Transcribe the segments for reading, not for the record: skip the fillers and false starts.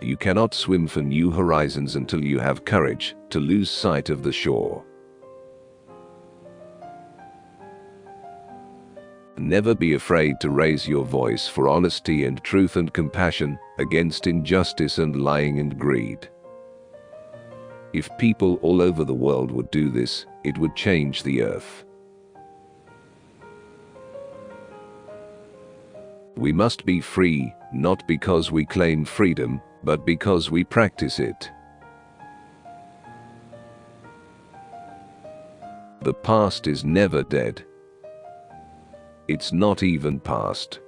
You cannot swim for new horizons until you have courage to lose sight of the shore. Never be afraid to raise your voice for honesty and truth and compassion against injustice and lying and greed. If people all over the world would do this, it would change the earth. We must be free, not because we claim freedom, but because we practice it. The past is never dead. It's not even past.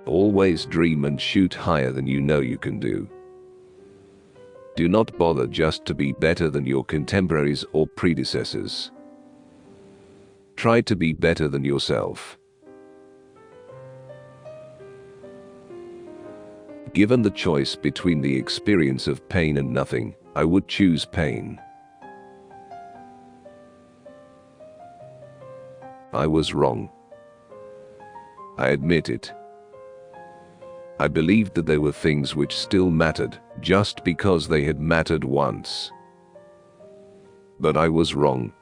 Always dream and shoot higher than you know you can do. Do not bother just to be better than your contemporaries or predecessors. Try to be better than yourself. Given the choice between the experience of pain and nothing, I would choose pain. I was wrong. I admit it. I believed that there were things which still mattered, just because they had mattered once. But I was wrong.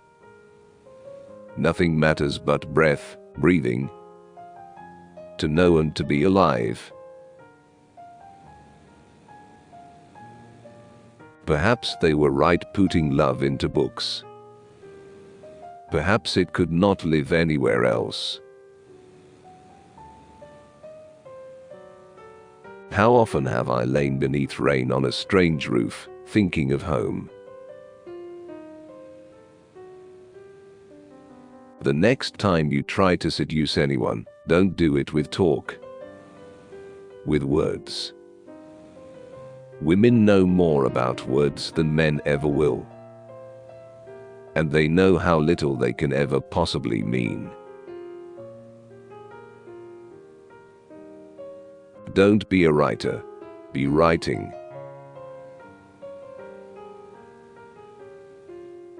Nothing matters but breath, breathing, to know and to be alive. Perhaps they were right putting love into books. Perhaps it could not live anywhere else. How often have I lain beneath rain on a strange roof, thinking of home? The next time you try to seduce anyone, don't do it with talk. With words. Women know more about words than men ever will. And they know how little they can ever possibly mean. Don't be a writer. Be writing.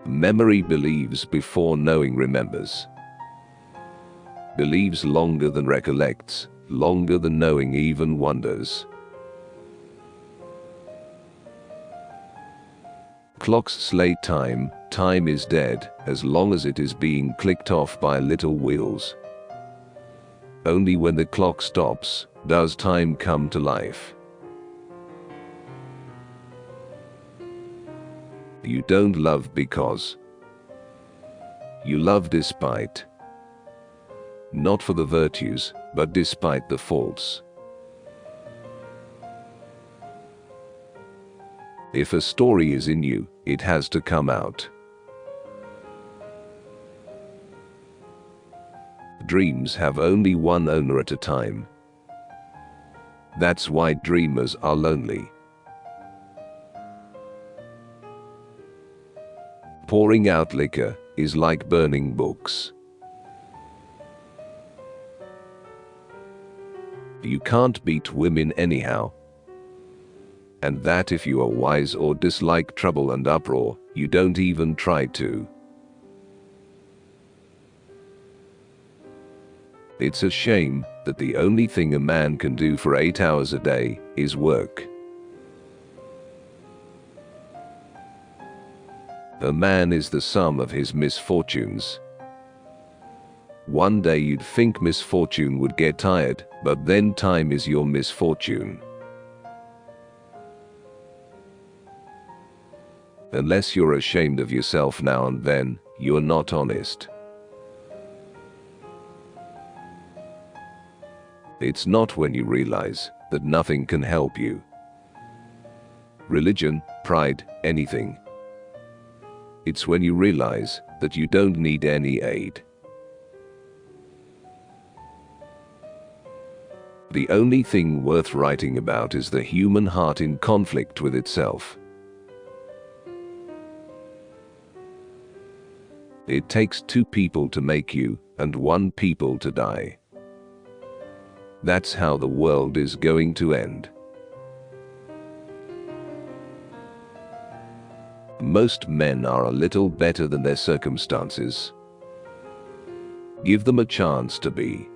Memory believes before knowing remembers. Believes longer than recollects, longer than knowing even wonders. Clocks slay time, time is dead, as long as it is being clicked off by little wheels. Only when the clock stops, does time come to life. You don't love because. You love despite. Not for the virtues, but despite the faults. If a story is in you, it has to come out. Dreams have only one owner at a time. That's why dreamers are lonely. Pouring out liquor is like burning books. You can't beat women anyhow. And that if you are wise or dislike trouble and uproar, you don't even try to. It's a shame that the only thing a man can do for 8 hours a day is work. A man is the sum of his misfortunes. One day you'd think misfortune would get tired, but then time is your misfortune. Unless you're ashamed of yourself now and then, you're not honest. It's not when you realize that nothing can help you. Religion, pride, anything. It's when you realize that you don't need any aid. The only thing worth writing about is the human heart in conflict with itself. It takes 2 people to make you, and 1 people to die. That's how the world is going to end. Most men are a little better than their circumstances. Give them a chance to be.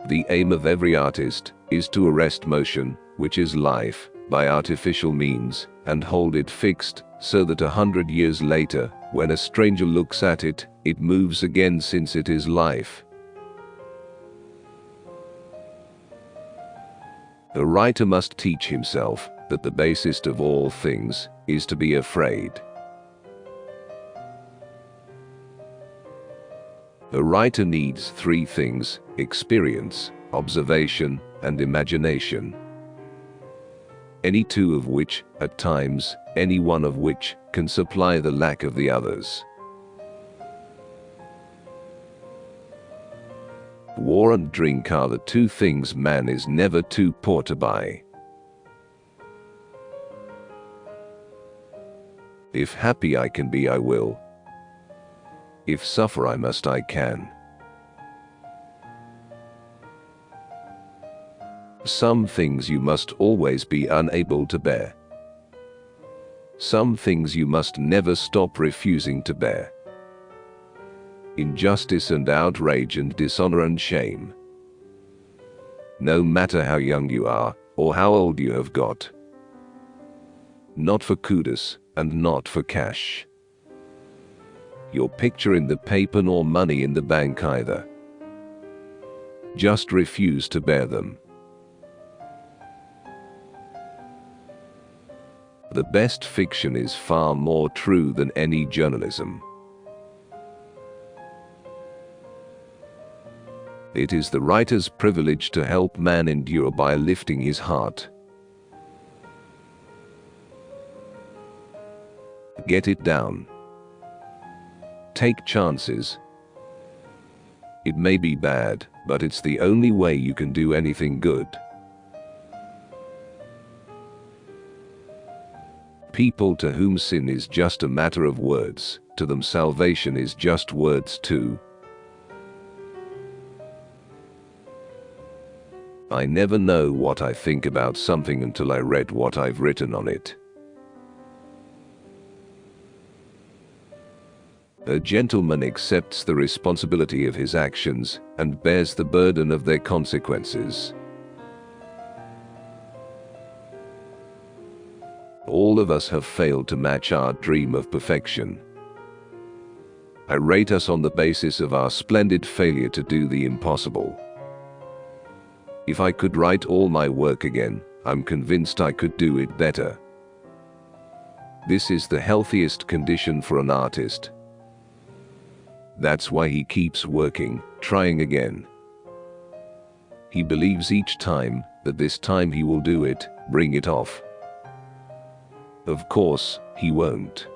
The aim of every artist is to arrest motion, which is life, by artificial means, and hold it fixed, so that 100 years later, when a stranger looks at it, it moves again, since it is life. A writer must teach himself that the basis of all things is to be afraid. A writer needs three things: experience, observation, and imagination. Any two of which, at times, any one of which, can supply the lack of the others. War and drink are the two things man is never too poor to buy. If happy I can be, I will. If suffer I must, I can. Some things you must always be unable to bear. Some things you must never stop refusing to bear. Injustice and outrage and dishonor and shame. No matter how young you are, or how old you have got. Not for kudos, and not for cash. Your picture in the paper, nor money in the bank either. Just refuse to bear them. The best fiction is far more true than any journalism. It is the writer's privilege to help man endure by lifting his heart. Get it down. Take chances. It may be bad, but it's the only way you can do anything good. People to whom sin is just a matter of words, to them salvation is just words too. I never know what I think about something until I read what I've written on it. A gentleman accepts the responsibility of his actions and bears the burden of their consequences. All of us have failed to match our dream of perfection. I rate us on the basis of our splendid failure to do the impossible. If I could write all my work again, I'm convinced I could do it better. This is the healthiest condition for an artist. That's why he keeps working, trying again. He believes each time that this time he will do it, bring it off. Of course, he won't.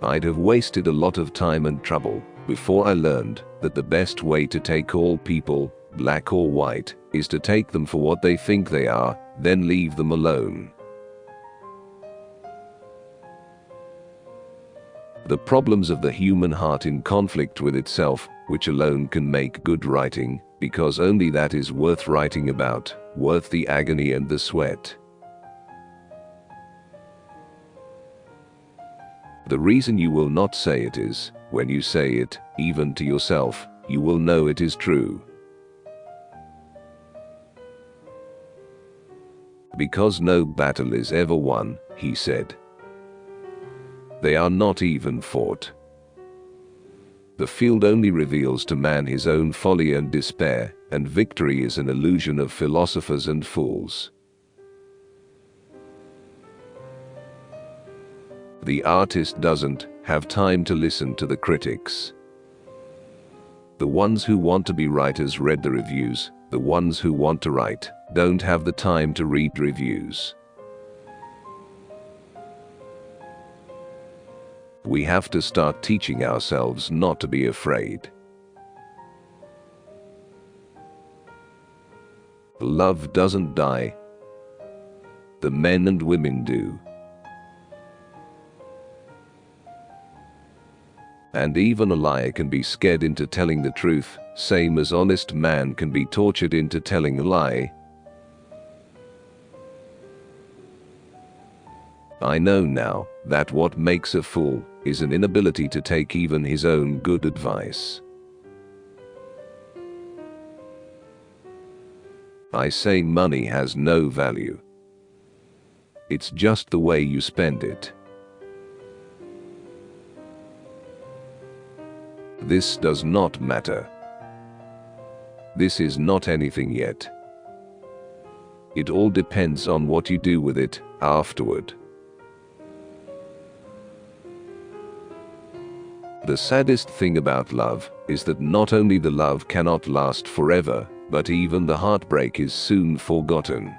I'd have wasted a lot of time and trouble before I learned that the best way to take all people, black or white, is to take them for what they think they are, then leave them alone. The problems of the human heart in conflict with itself, which alone can make good writing, because only that is worth writing about, worth the agony and the sweat. The reason you will not say it is, when you say it, even to yourself, you will know it is true. Because no battle is ever won, he said. They are not even fought. The field only reveals to man his own folly and despair, and victory is an illusion of philosophers and fools. The artist doesn't have time to listen to the critics. The ones who want to be writers read the reviews, the ones who want to write don't have the time to read reviews. We have to start teaching ourselves not to be afraid. Love doesn't die. The men and women do. And even a liar can be scared into telling the truth, same as honest man can be tortured into telling a lie. I know now that what makes a fool is an inability to take even his own good advice. I say money has no value. It's just the way you spend it. This does not matter. This is not anything yet. It all depends on what you do with it afterward. The saddest thing about love is that not only the love cannot last forever, but even the heartbreak is soon forgotten.